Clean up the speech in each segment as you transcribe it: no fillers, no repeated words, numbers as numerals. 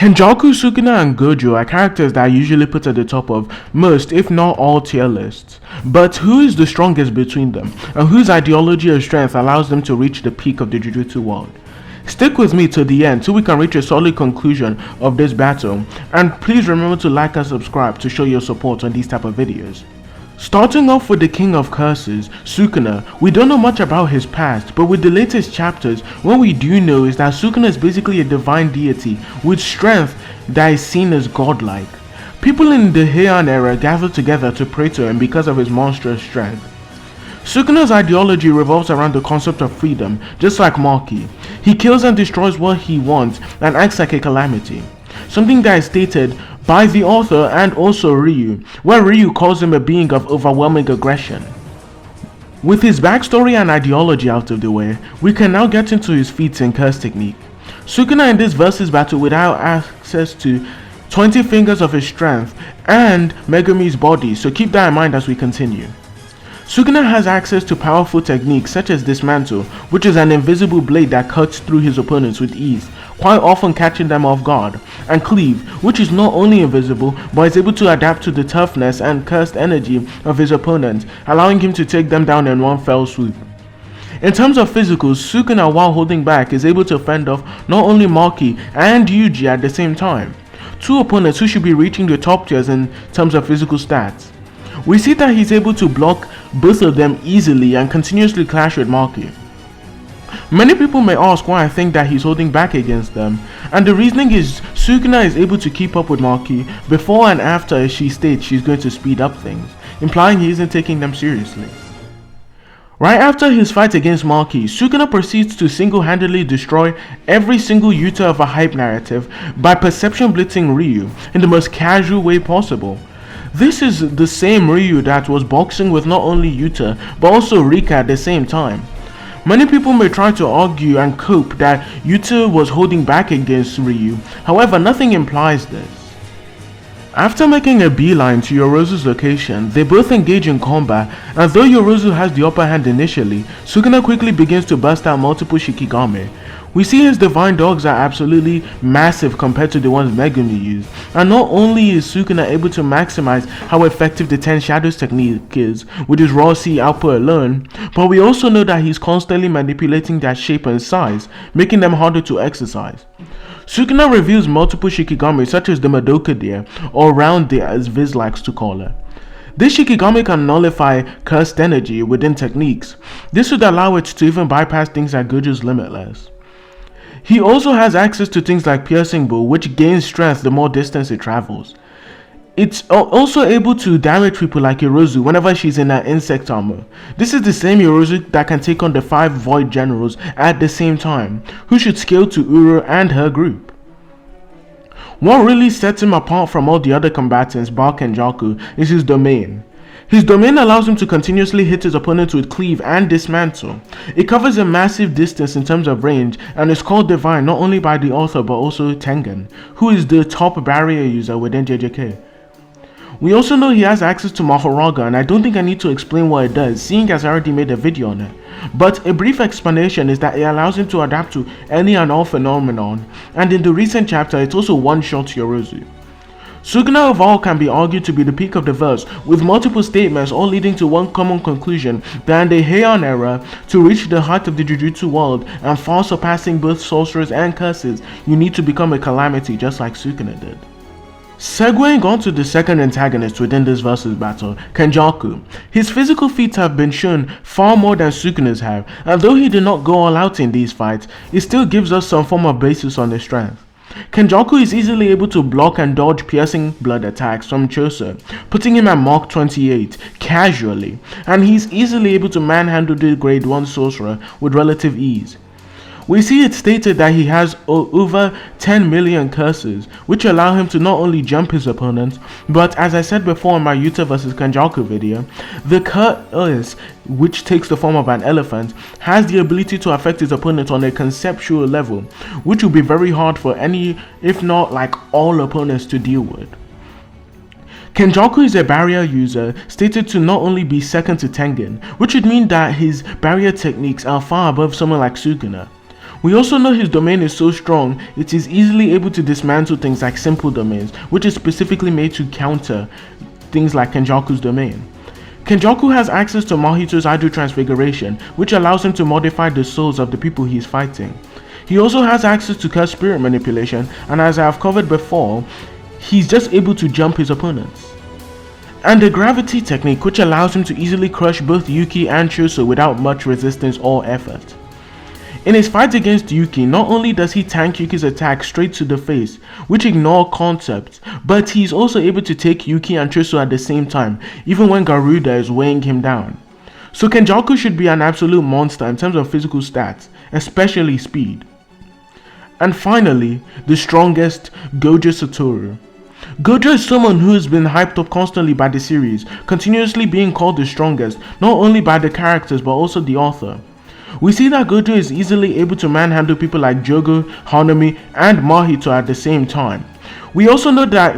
Kenjaku, Sukuna, and Gojo are characters that are usually put at the top of most, if not all, tier lists. But who is the strongest between them, and whose ideology or strength allows them to reach the peak of the Jujutsu world? Stick with me to the end so we can reach a solid conclusion of this battle, and please remember to like and subscribe to show your support on these type of videos. Starting off with the King of Curses, Sukuna, we don't know much about his past, but with the latest chapters, what we do know is that Sukuna is basically a divine deity with strength that is seen as godlike. People in the Heian era gathered together to pray to him because of his monstrous strength. Sukuna's ideology revolves around the concept of freedom, just like Maki. He kills and destroys what he wants and acts like a calamity. Something that is stated by the author and also Ryu, where Ryu calls him a being of overwhelming aggression. With his backstory and ideology out of the way, we can now get into his feats and curse technique. Sukuna in this versus battle without access to 20 fingers of his strength and Megumi's body, so keep that in mind as we continue. Sukuna has access to powerful techniques such as Dismantle, which is an invisible blade that cuts through his opponents with ease, quite often catching them off guard, and Cleave, which is not only invisible but is able to adapt to the toughness and cursed energy of his opponent, allowing him to take them down in one fell swoop. In terms of physicals, Sukuna, while holding back, is able to fend off not only Maki and Yuji at the same time, two opponents who should be reaching the top tiers in terms of physical stats. We see that he's able to block both of them easily and continuously clash with Maki. Many people may ask why I think that he's holding back against them, and the reasoning is Sukuna is able to keep up with Maki before and after she states she's going to speed up things, implying he isn't taking them seriously. Right after his fight against Maki, Sukuna proceeds to single-handedly destroy every single Yuta of a hype narrative by perception blitzing Ryu in the most casual way possible. This is the same Ryu that was boxing with not only Yuta but also Rika at the same time. Many people may try to argue and cope that Yuta was holding back against Ryu, however nothing implies this. After making a beeline to Yorozu's location, they both engage in combat, and though Yorozu has the upper hand initially, Sukuna quickly begins to burst out multiple Shikigami. We see his divine dogs are absolutely massive compared to the ones Megumi used, and not only is Sukuna able to maximize how effective the 10 Shadows technique is with his raw C output alone, but we also know that he's constantly manipulating their shape and size, making them harder to exercise. Sukuna reveals multiple Shikigami such as the Madoka Deer, or Round Deer as Viz likes to call her. This Shikigami can nullify cursed energy within techniques. This would allow it to even bypass things like Gojo's Limitless. He also has access to things like Piercing Bow, which gains strength the more distance it travels. It's also able to damage people like Yorozu whenever she's in her insect armor. This is the same Yorozu that can take on the 5 Void Generals at the same time, who should scale to Uro and her group. What really sets him apart from all the other combatants bar Kenjaku is his domain. His domain allows him to continuously hit his opponents with Cleave and Dismantle. It covers a massive distance in terms of range and is called Divine not only by the author but also Tengen, who is the top barrier user within JJK. We also know he has access to Mahoraga, and I don't think I need to explain what it does, seeing as I already made a video on it. But a brief explanation is that it allows him to adapt to any and all phenomenon, and in the recent chapter it also one-shots Yorozu. Sukuna of all can be argued to be the peak of the verse, with multiple statements all leading to one common conclusion, that in the Heian era, to reach the height of the Jujutsu world and far surpassing both sorcerers and curses, you need to become a calamity just like Sukuna did. Segueing on to the second antagonist within this versus battle, Kenjaku. His physical feats have been shown far more than Sukuna's have, and though he did not go all out in these fights, it still gives us some form of basis on his strength. Kenjaku is easily able to block and dodge piercing blood attacks from Choso, putting him at Mark 28 casually, and he's easily able to manhandle the grade 1 sorcerer with relative ease. We see it stated that he has over 10 million curses, which allow him to not only jump his opponents, but as I said before in my Yuta vs Kenjaku video, the curse, which takes the form of an elephant, has the ability to affect his opponent on a conceptual level, which will be very hard for any, if not like all opponents to deal with. Kenjaku is a barrier user stated to not only be second to Tengen, which would mean that his barrier techniques are far above someone like Sukuna. We also know his domain is so strong, it is easily able to dismantle things like simple domains, which is specifically made to counter things like Kenjaku's domain. Kenjaku has access to Mahito's idol transfiguration, which allows him to modify the souls of the people he is fighting. He also has access to cursed spirit manipulation, and as I have covered before, he's just able to jump his opponents. And the gravity technique, which allows him to easily crush both Yuki and Choso without much resistance or effort. In his fight against Yuki, not only does he tank Yuki's attack straight to the face, which ignore concepts, but he's also able to take Yuki and Choso at the same time, even when Garuda is weighing him down. So Kenjaku should be an absolute monster in terms of physical stats, especially speed. And finally, the strongest, Gojo Satoru. Gojo is someone who has been hyped up constantly by the series, continuously being called the strongest, not only by the characters but also the author. We see that Gojo is easily able to manhandle people like Jogo, Hanami, and Mahito at the same time. We also know that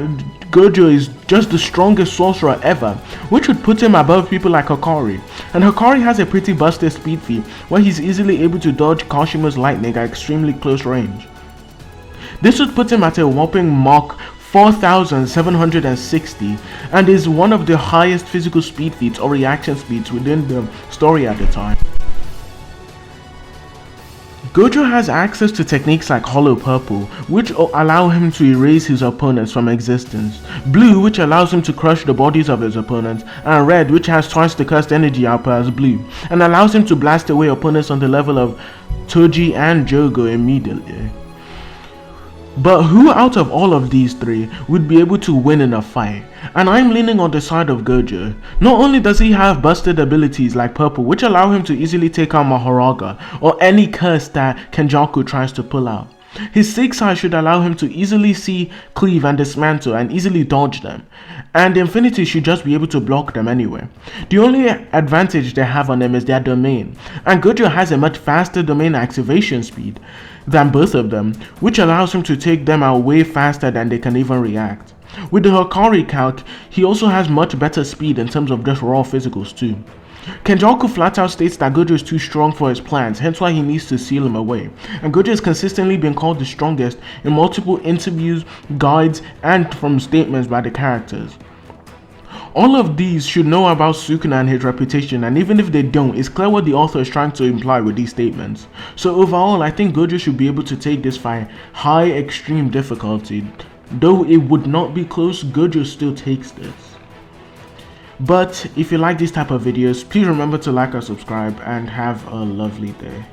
Gojo is just the strongest sorcerer ever, which would put him above people like Hikari. And Hikari has a pretty busted speed feat, where he's easily able to dodge Kashima's lightning at extremely close range. This would put him at a whopping Mach 4,760 and is one of the highest physical speed feats or reaction speeds within the story at the time. Gojo has access to techniques like Hollow Purple, which allow him to erase his opponents from existence, Blue, which allows him to crush the bodies of his opponents, and Red, which has twice the cursed energy output as Blue, and allows him to blast away opponents on the level of Toji and Jogo immediately. But who out of all of these three would be able to win in a fight? And I'm leaning on the side of Gojo. Not only does he have busted abilities like Purple, which allow him to easily take out Mahoraga or any curse that Kenjaku tries to pull out. His 6-eye should allow him to easily see, cleave and dismantle and easily dodge them. And Infinity should just be able to block them anyway. The only advantage they have on him is their domain. And Gojo has a much faster domain activation speed than both of them, which allows him to take them out way faster than they can even react. With the Hikari calc, he also has much better speed in terms of just raw physicals too. Kenjaku flat out states that Gojo is too strong for his plans, hence why he needs to seal him away. And Gojo has consistently been called the strongest in multiple interviews, guides, and from statements by the characters. All of these should know about Sukuna and his reputation, and even if they don't, it's clear what the author is trying to imply with these statements. So overall, I think Gojo should be able to take this fight high extreme difficulty. Though it would not be close, Gojo still takes this. But if you like these type of videos, please remember to like and subscribe, and have a lovely day.